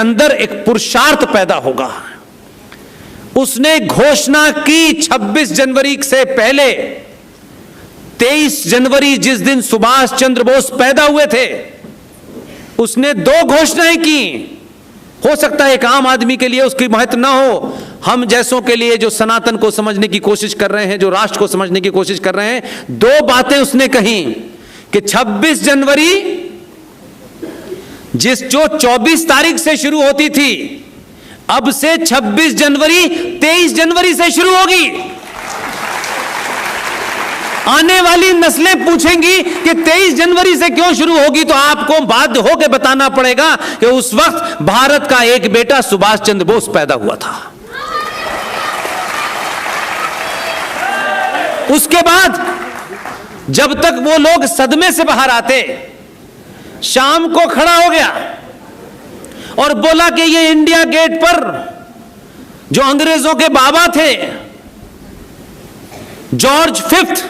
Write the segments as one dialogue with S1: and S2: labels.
S1: अंदर एक पुरुषार्थ पैदा होगा। उसने घोषणा की 26 जनवरी से पहले 23 जनवरी जिस दिन सुभाष चंद्र बोस पैदा हुए थे, उसने 2 घोषणाएं की। हो सकता है एक आम आदमी के लिए उसकी महत्व ना हो, हम जैसों के लिए जो सनातन को समझने की कोशिश कर रहे हैं, जो राष्ट्र को समझने की कोशिश कर रहे हैं, 2 बातें उसने कही कि 26 जनवरी जो 24 तारीख से शुरू होती थी, अब से 26 जनवरी 23 जनवरी से शुरू होगी। आने वाली नस्लें पूछेंगी कि 23 जनवरी से क्यों शुरू होगी, तो आपको बाध्य होकर बताना पड़ेगा कि उस वक्त भारत का एक बेटा सुभाष चंद्र बोस पैदा हुआ था। उसके बाद जब तक वो लोग सदमे से बाहर आते, शाम को खड़ा हो गया और बोला कि ये इंडिया गेट पर जो अंग्रेजों के बाबा थे, जॉर्ज फिफ्थ,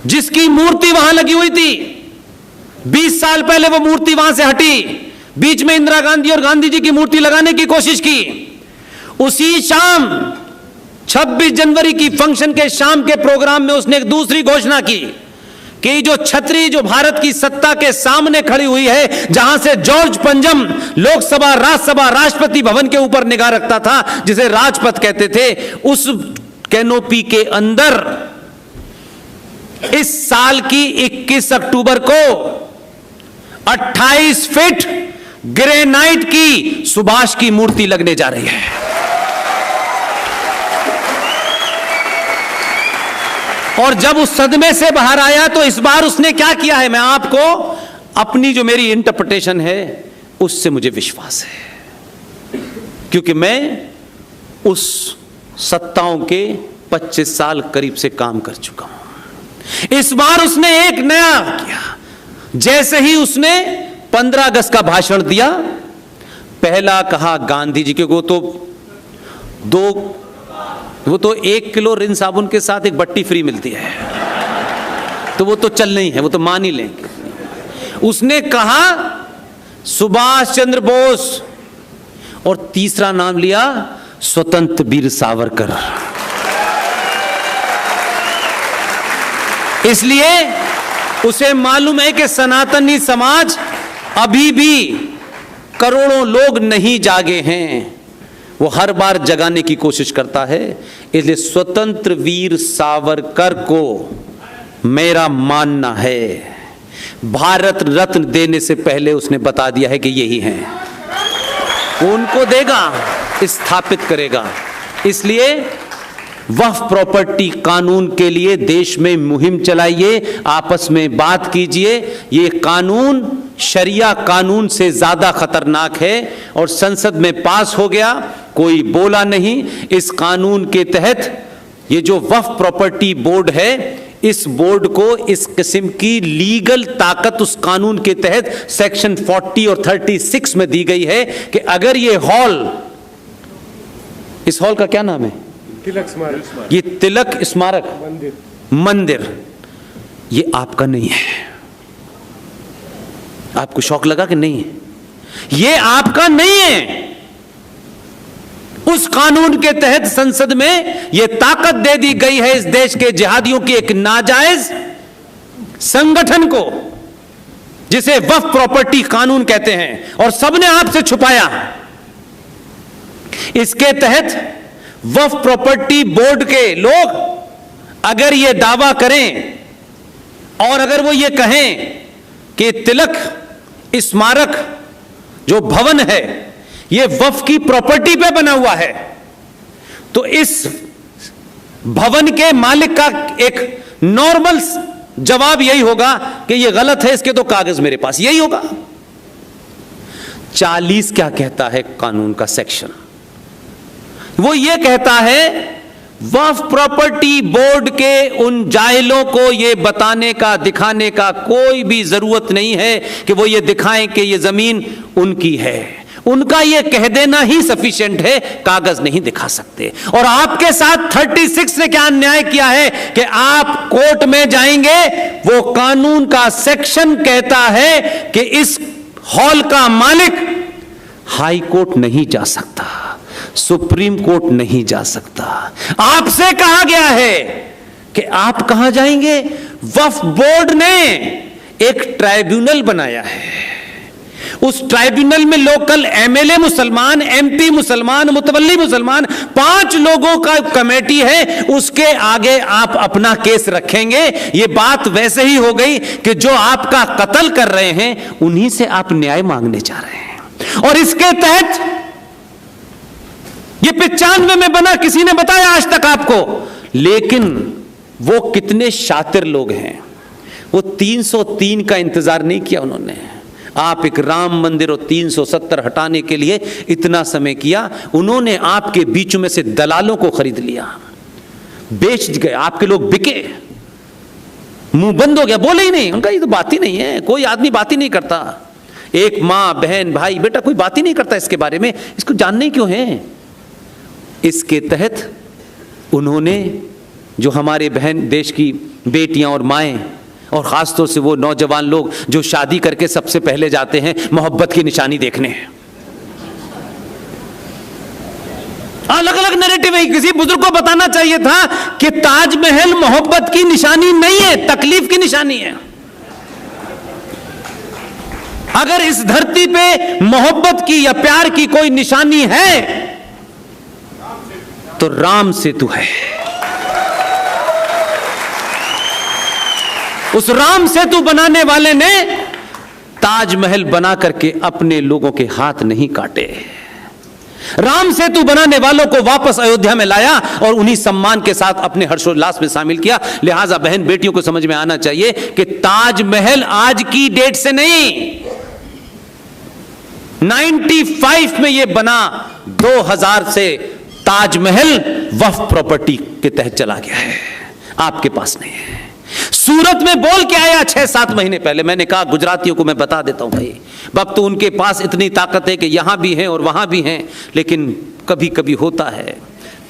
S1: जिसकी मूर्ति वहां लगी हुई थी, 20 साल पहले वो मूर्ति वहां से हटी, बीच में इंदिरा गांधी और गांधी जी की मूर्ति लगाने की कोशिश की। उसी शाम 26 जनवरी की फंक्शन के शाम के प्रोग्राम में उसने एक दूसरी घोषणा की कि जो छतरी जो भारत की सत्ता के सामने खड़ी हुई है, जहां से जॉर्ज पंजम लोकसभा, राज्यसभा, राष्ट्रपति भवन के ऊपर निगाह रखता था, जिसे राजपथ कहते थे, उस कैनोपी के अंदर इस साल की 21 अक्टूबर को 28 फीट ग्रेनाइट की सुभाष की मूर्ति लगने जा रही है। और जब उस सदमे से बाहर आया तो इस बार उसने क्या किया है, मैं आपको अपनी जो मेरी इंटरप्रिटेशन है उससे मुझे विश्वास है, क्योंकि मैं उस सत्ताओं के 25 साल करीब से काम कर चुका हूं। इस बार उसने एक नया किया। जैसे ही उसने 15 अगस्त का भाषण दिया, पहला कहा गांधी जी के, वो तो 1 किलो रिन साबुन के साथ एक बट्टी फ्री मिलती है, तो वो तो चल नहीं है, वो तो मान ही लेंगे। उसने कहा सुभाष चंद्र बोस, और तीसरा नाम लिया स्वतंत्र वीर सावरकर। इसलिए उसे मालूम है कि सनातनी समाज अभी भी करोड़ों लोग नहीं जागे हैं, वो हर बार जगाने की कोशिश करता है। इसलिए स्वतंत्र वीर सावरकर को मेरा मानना है, भारत रत्न देने से पहले उसने बता दिया है कि यही हैं, उनको देगा, स्थापित करेगा। इसलिए वक्फ प्रॉपर्टी कानून के लिए देश में मुहिम चलाइए, आपस में बात कीजिए। ये कानून शरिया कानून से ज्यादा खतरनाक है और संसद में पास हो गया, कोई बोला नहीं। इस कानून के तहत ये जो वक्फ प्रॉपर्टी बोर्ड है, इस बोर्ड को इस किस्म की लीगल ताकत उस कानून के तहत सेक्शन 40 और 36 में दी गई है कि अगर ये हॉल, इस हॉल का क्या नाम है,
S2: तिलक स्मारक,
S1: ये तिलक स्मारक मंदिर, ये आपका नहीं है। आपको शौक लगा कि नहीं है, ये आपका नहीं है। उस कानून के तहत संसद में यह ताकत दे दी गई है इस देश के जिहादियों की एक नाजायज संगठन को, जिसे वक्फ प्रॉपर्टी कानून कहते हैं, और सबने आपसे छुपाया। इसके तहत वक्फ प्रॉपर्टी बोर्ड के लोग अगर यह दावा करें और अगर वो ये कहें कि तिलक स्मारक जो भवन है ये वक्फ की प्रॉपर्टी पे बना हुआ है, तो इस भवन के मालिक का एक नॉर्मल जवाब यही होगा कि ये गलत है, इसके तो कागज मेरे पास, यही होगा। 40 क्या कहता है कानून का सेक्शन, वो ये कहता है वक्फ प्रॉपर्टी बोर्ड के उन जाहिलों को ये बताने का, दिखाने का कोई भी जरूरत नहीं है कि वो ये दिखाएं कि ये जमीन उनकी है। उनका ये कह देना ही सफिशिएंट है, कागज नहीं दिखा सकते। और आपके साथ 36 ने क्या अन्याय किया है कि आप कोर्ट में जाएंगे, वो कानून का सेक्शन कहता है कि इस हॉल का मालिक हाई कोर्ट नहीं जा सकता, सुप्रीम कोर्ट नहीं जा सकता। आपसे कहा गया है कि आप कहां जाएंगे? वक्फ बोर्ड ने एक ट्राइब्यूनल बनाया है, उस ट्राइब्यूनल में लोकल एमएलए मुसलमान, एमपी मुसलमान, मुतवल्ली मुसलमान, 5 लोगों का कमेटी है, उसके आगे आप अपना केस रखेंगे। ये बात वैसे ही हो गई कि जो आपका कत्ल कर रहे हैं उन्हीं से आप न्याय मांगने जा रहे हैं। और इसके तहत ये 95 में बना, किसी ने बताया आज तक आपको? लेकिन वो कितने शातिर लोग हैं, वो 303 का इंतजार नहीं किया उन्होंने। आप एक राम मंदिर और 370 हटाने के लिए इतना समय किया, उन्होंने आपके बीच में से दलालों को खरीद लिया, बेच गए, आपके लोग बिके, मुंह बंद हो गया, बोले ही नहीं। उनका ये तो बात ही नहीं है, कोई आदमी बात ही नहीं करता। एक माँ, बहन, भाई, बेटा कोई बात ही नहीं करता इसके बारे में, इसको जानने क्यों है? इसके तहत उन्होंने जो हमारे बहन देश की बेटियां और माएं, और खासतौर से वो नौजवान लोग जो शादी करके सबसे पहले जाते हैं मोहब्बत की निशानी देखने, अलग अलग नैरेटिव है। किसी बुजुर्ग को बताना चाहिए था कि ताजमहल मोहब्बत की निशानी नहीं है, तकलीफ की निशानी है। अगर इस धरती पे मोहब्बत की या प्यार की कोई निशानी है तो राम सेतु है। उस राम सेतु बनाने वाले ने ताजमहल बना करके अपने लोगों के हाथ नहीं काटे। राम सेतु बनाने वालों को वापस अयोध्या में लाया और उन्हीं सम्मान के साथ अपने हर्षोल्लास में शामिल किया। लिहाजा बहन बेटियों को समझ में आना चाहिए कि ताजमहल आज की डेट से नहीं, 95 में यह बना, 2000 से ताजमहल वक्फ प्रॉपर्टी के तहत चला गया है, आपके पास नहीं है। सूरत में बोल के आया 6-7 महीने पहले, मैंने कहा गुजरातियों को मैं बता देता हूं भाई, अब तो उनके पास इतनी ताकत है कि यहां भी हैं और वहां भी हैं, लेकिन कभी कभी होता है,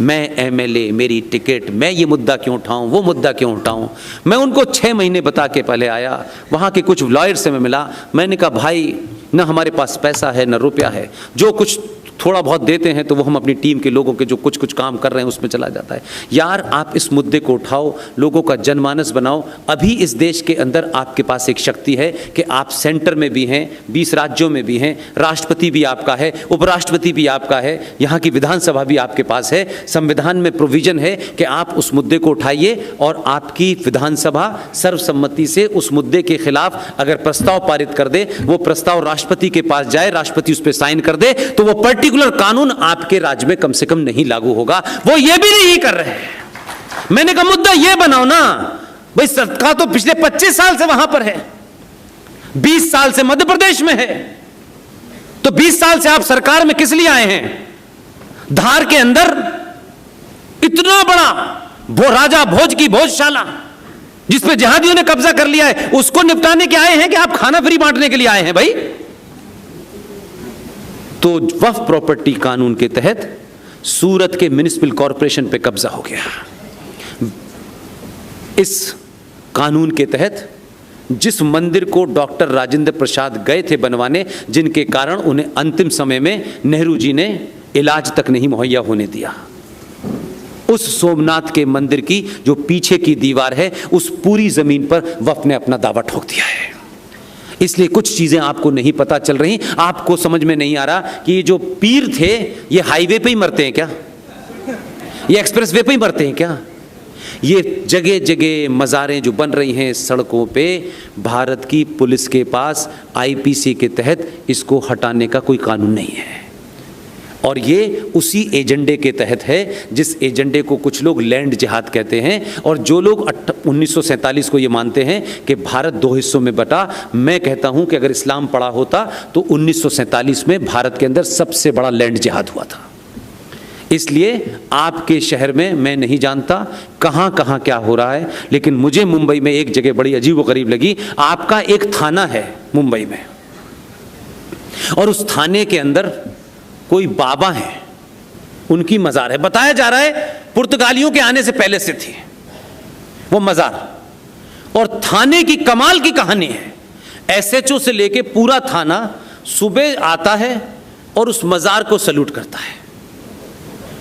S1: मैं एमएलए, मेरी टिकट, मैं ये मुद्दा क्यों उठाऊं, वो मुद्दा क्यों उठाऊं। मैं उनको 6 महीने बता के पहले आया, वहां के कुछ लॉयर से मैं मिला, मैंने कहा भाई न हमारे पास पैसा है न रुपया है, जो कुछ थोड़ा बहुत देते हैं तो वो हम अपनी टीम के लोगों के जो कुछ कुछ काम कर रहे हैं उसमें चला जाता है। यार आप इस मुद्दे को उठाओ, लोगों का जनमानस बनाओ। अभी इस देश के अंदर आपके पास एक शक्ति है कि आप सेंटर में भी हैं, 20 राज्यों में भी हैं, राष्ट्रपति भी आपका है, उपराष्ट्रपति भी आपका है, यहाँ की विधानसभा भी आपके पास है, संविधान में प्रोविजन है कि आप उस मुद्दे को उठाइए और आपकी विधानसभा सर्वसम्मति से उस मुद्दे के खिलाफ अगर प्रस्ताव पारित कर दे, वो प्रस्ताव राष्ट्रपति के पास जाए, राष्ट्रपति उस पर साइन कर दे, तो वो पर्टिकुलर कानून आपके राज्य में कम से कम नहीं लागू होगा। वो ये भी नहीं कर रहे हैं। मैंने कहा मुद्दा ये बनाओ ना भाई, सरकार तो पिछले 25 साल से वहां पर है, 20 साल से मध्य प्रदेश में है, तो 20 साल से आप सरकार में किस लिए आए हैं? धार के अंदर इतना बड़ा राजा भोज की भोजशाला जिसपे जिहादियों ने कब्जा कर लिया है, उसको निपटाने के आए हैं कि आप खाना फ्री बांटने के लिए आए हैं भाई? तो वक्फ प्रॉपर्टी कानून के तहत सूरत के म्युनिसिपल कॉरपोरेशन पे कब्जा हो गया। इस कानून के तहत जिस मंदिर को डॉक्टर राजेंद्र प्रसाद गए थे बनवाने, जिनके कारण उन्हें अंतिम समय में नेहरू जी ने इलाज तक नहीं मुहैया होने दिया, उस सोमनाथ के मंदिर की जो पीछे की दीवार है, उस पूरी जमीन पर वक्फ ने अपना दावा ठोक दिया है। इसलिए कुछ चीजें आपको नहीं पता चल रही, आपको समझ में नहीं आ रहा कि ये जो पीर थे ये हाईवे पे ही मरते हैं क्या, ये एक्सप्रेस वे पे ही मरते हैं क्या? ये जगह जगह मज़ारें जो बन रही हैं सड़कों पे, भारत की पुलिस के पास आईपीसी के तहत इसको हटाने का कोई कानून नहीं है। और ये उसी एजेंडे के तहत है जिस एजेंडे को कुछ लोग लैंड जिहाद कहते हैं, और जो लोग 1947 को ये मानते हैं कि भारत 2 हिस्सों में बटा। मैं कहता हूं कि अगर इस्लाम पड़ा होता तो 1947 में भारत के अंदर सबसे बड़ा लैंड जिहाद हुआ था। इसलिए आपके शहर में मैं नहीं जानता कहां कहां क्या हो रहा है, लेकिन मुझे मुंबई में एक जगह बड़ी अजीब व गरीब लगी। आपका एक थाना है मुंबई में, और उस थाने के अंदर कोई बाबा हैं, उनकी मज़ार है। बताया जा रहा है पुर्तगालियों के आने से पहले से थी वो मज़ार। और थाने की कमाल की कहानी है, एसएचओ से लेके पूरा थाना सुबह आता है, और उस मजार को सल्यूट करता है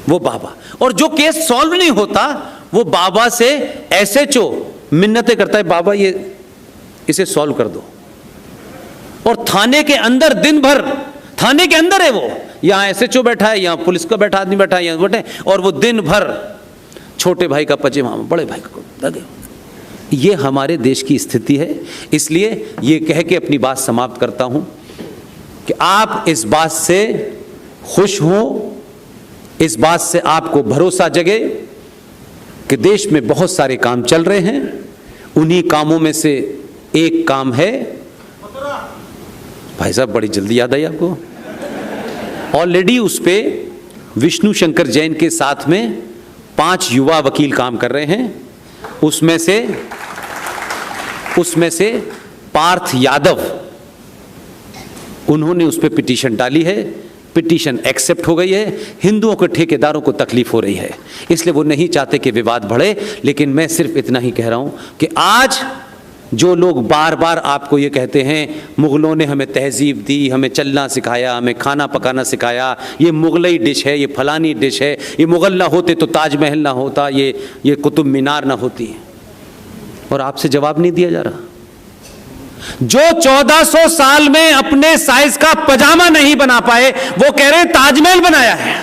S1: वो बाबा। और जो केस सॉल्व नहीं होता वो बाबा से एसएचओ मिन्नतें करता है, बाबा ये इसे सॉल्व कर दो। और थाने के अंदर दिन भर, थाने के अंदर है वो, यहां एसएचओ बैठा है, यहां पुलिस का बैठा आदमी बैठा है, यहां बैठे, और वो दिन भर छोटे भाई का पजेमा बड़े भाई को लगे। ये हमारे देश की स्थिति है। इसलिए ये कह के अपनी बात समाप्त करता हूं कि आप इस बात से खुश हो, इस बात से आपको भरोसा जगे कि देश में बहुत सारे काम चल रहे हैं। उन्हीं कामों में से एक काम है, भाई साहब बड़ी जल्दी याद आई आपको, ऑलरेडी उस पे विष्णु शंकर जैन के साथ में 5 युवा वकील काम कर रहे हैं। उसमें से पार्थ यादव, उन्होंने उस पे पिटीशन डाली है, पिटीशन एक्सेप्ट हो गई है। हिंदुओं के ठेकेदारों को तकलीफ हो रही है, इसलिए वो नहीं चाहते कि विवाद बढ़े। लेकिन मैं सिर्फ इतना ही कह रहा हूं कि आज जो लोग बार बार आपको ये कहते हैं मुगलों ने हमें तहजीब दी, हमें चलना सिखाया, हमें खाना पकाना सिखाया, ये मुगलई डिश है, ये फलानी डिश है, ये मुगल ना होते तो ताजमहल ना होता, ये कुतुब मीनार ना होती, और आपसे जवाब नहीं दिया जा रहा। जो 1400 साल में अपने साइज का पजामा नहीं बना पाए वो कह रहे हैं ताजमहल बनाया है।